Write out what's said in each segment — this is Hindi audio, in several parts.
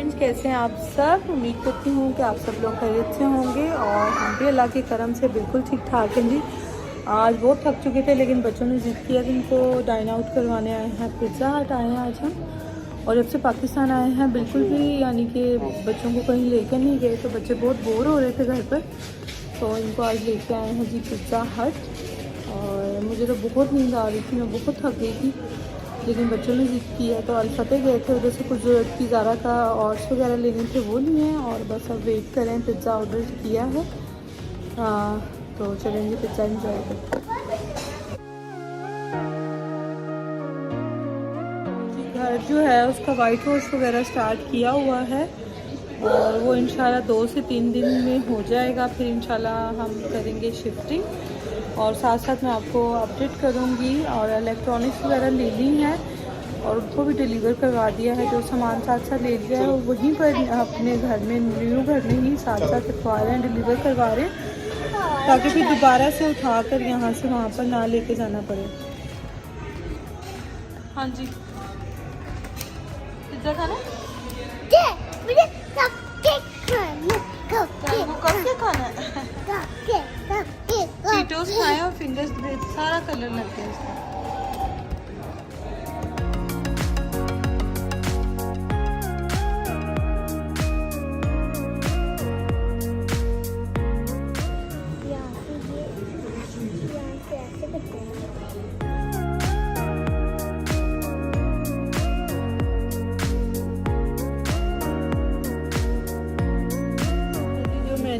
फ्रेंड्स, कैसे हैं आप सब। उम्मीद करती हूँ कि आप सब लोग खैरियत से होंगे और हम भी अल्लाह के करम से बिल्कुल ठीक ठाक हैं जी। आज बहुत थक चुके थे लेकिन बच्चों ने ज़िद किया कि इनको डाइन आउट करवाने आए हैं। पिज़्ज़ा हट आए हैं आज हम, और जब से पाकिस्तान आए हैं बिल्कुल भी यानी कि बच्चों को कहीं लेकर नहीं गए, तो बच्चे बहुत बोर हो रहे थे घर पर, तो इनको आज लेके आए हैं जी पिज़्ज़ा हट। और मुझे तो बहुत नींद आ रही थी, मैं बहुत थक गई थी, लेकिन बच्चों ने ज़िद किया तो अलफते गए थे उधर से कुछ ज़रूरत की ज़ारा का ऑर्ड्स वगैरह लेने थे वो लिए हैं, और बस अब वेट करें। पिज़्ज़ा ऑर्डर किया है, तो चलेंगे पिज़्ज़ा इंजॉय करते। घर जो है उसका वाइट वॉश वगैरह स्टार्ट किया हुआ है और वो इंशाल्लाह 2 से 3 दिन में हो जाएगा। फिर इंशाल्लाह हम करेंगे शिफ्टिंग, और साथ साथ मैं आपको अपडेट करूँगी। और इलेक्ट्रॉनिक्स वगैरह ले ली हैं और उनको भी डिलीवर करवा दिया है। जो सामान साथ साथ ले लिया है वहीं पर अपने घर में, न्यू घर में ही साथ साथ रखवा रहे हैं, डिलीवर करवा रहे हैं, ताकि फिर दोबारा से उठा कर यहाँ से वहाँ पर ना लेके जाना पड़े। हाँ जी, पिज़्ज़ा खाना है? मुझे कपकेक खाना है। चीटोस खाए और फिंगर्स सारा कलर लग गया इसका।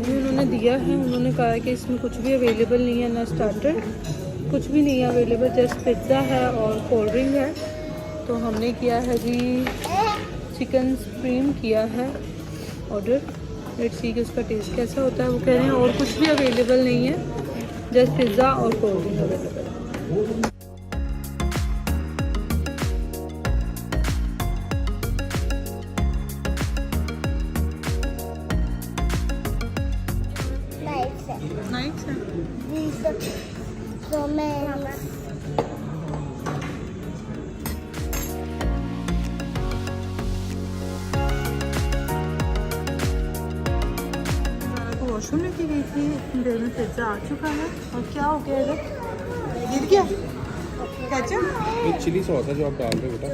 उन्होंने दिया है, उन्होंने कहा है कि इसमें कुछ भी अवेलेबल नहीं है, ना स्टार्टर कुछ भी नहीं है अवेलेबल, जस्ट पिज़्ज़ा है और कोल्ड ड्रिंक है। तो हमने किया है जी चिकन स्प्रीम किया है ऑर्डर। लेट्स सी कि उसका टेस्ट कैसा होता है। वो कह रहे हैं और कुछ भी अवेलेबल नहीं है, जस्ट पिज़्ज़ा और कोल्ड ड्रिंक अवेलेबल है। नाइस है। वॉशरूम लेके गई थी, इतनी देर में पिज़्ज़ा आ चुका है। और क्या हो गया इधर, गिर गया केचप? ये चिली सॉस है जो आप डाल रहे हो बेटा।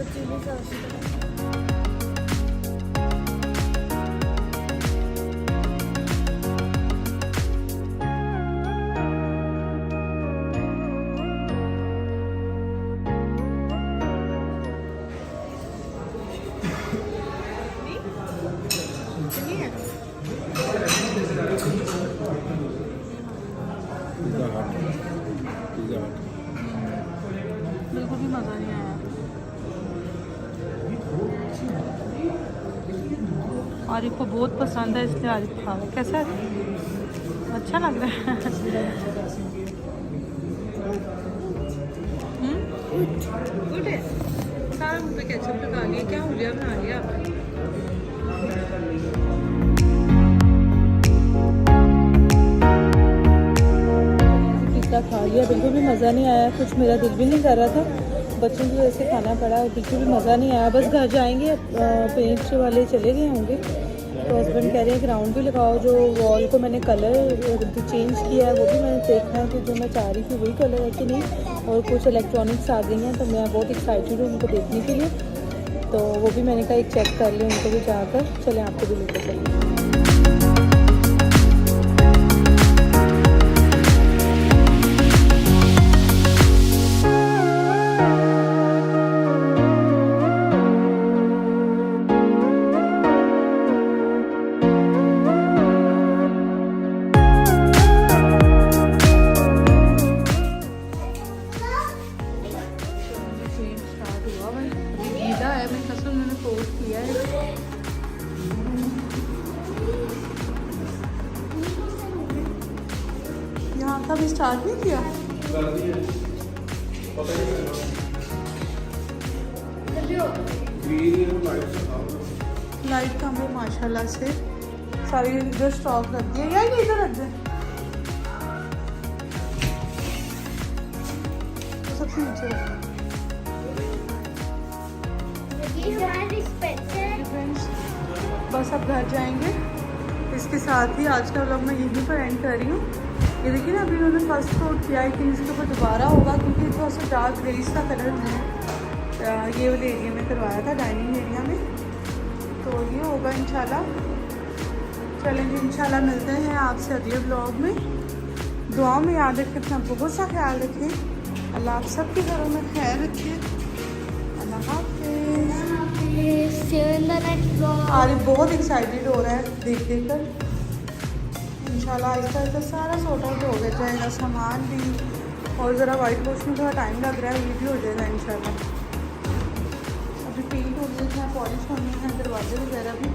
बिल्कुल भी मज़ा नहीं आया। आरिफ को बहुत पसंद है इसलिए आरिफ खा रहा है। कैसा है? अच्छा लग रहा है। गुड है। सारा मुँह पे केचप लगा लिया, क्या हो गया, बना लिया आपने? खा लिया, बिल्कुल भी मज़ा नहीं आया। कुछ मेरा दिल भी नहीं कर रहा था, बच्चों की वजह से खाना पड़ा, बिल्कुल भी मज़ा नहीं आया। बस घर जाएंगे, पेंट वाले चले गए होंगे, तो हस्बैंड कह रहे हैं कि राउंड भी लगाओ। जो वॉल को मैंने कलर चेंज किया है वो भी मैंने देखना है कि जो मैं चाह रही थी वही कलर है कि नहीं। और कुछ इलेक्ट्रॉनिक्स आ गई हैं, तो मैं बहुत एक्साइटेड हूँ उनको देखने के लिए, तो वो भी मैंने कहा एक चेक कर लें उनको भी जाकर। चलें आपको भी लेकर चलें। यहाँ का भी स्टार्ट नहीं किया। लाइट का हमें माशाल्लाह से सारी इधर स्टॉक रख दिया, यार ये इधर रख दे तो सबसे नीचे रख दे। बस अब घर जाएंगे। इसके साथ ही आज का व्लॉग मैं यहीं पर एंड कर रही हूँ। ये देखिए ना, अभी उन्होंने फर्स्ट कोट किया है कि इसके ऊपर दोबारा होगा, क्योंकि थोड़ा सा डार्क ग्रेस का कलर है। ये वाले एरिया में करवाया था, डाइनिंग एरिया में, तो ये होगा इंशाल्लाह। चलेंगे इंशाल्लाह, मिलते हैं आपसे अगले ब्लॉग में। दुआ में याद रखें, अपना बहुत सा ख्याल रखें। अल्लाह आप सबके घरों में खैर रखिए। अल्लाह हाफ़िज़। आरिफ बहुत एक्साइटेड हो रहा है देख कर। इंशाल्लाह आहिस्ता आहिस्ता सारा सॉर्ट आउट हो गया जाएगा, सामान भी, और ज़रा वाइट वॉश में थोड़ा टाइम लग रहा है, ये भी हो जाएगा इंशाल्लाह। अभी पेंट होने हैं, पॉलिश होनी है, दरवाजे वगैरह भी।